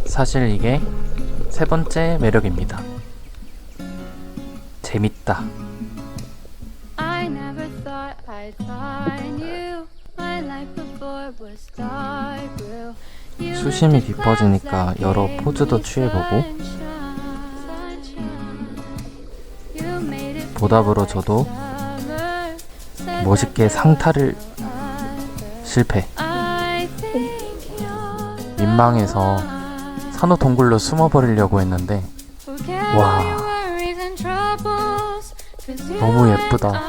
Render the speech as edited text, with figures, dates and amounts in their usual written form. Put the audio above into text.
사실 이게 세 번째 매력입니다. 재밌다. I never thought I'd find you. My life before was dark blue. You 수심이 깊어지니까 여러 포즈도 취해보고 보답으로 저도 멋있게 상타를 실패. 민망해서 산후동굴로 숨어버리려고 했는데 와, 너무 예쁘다.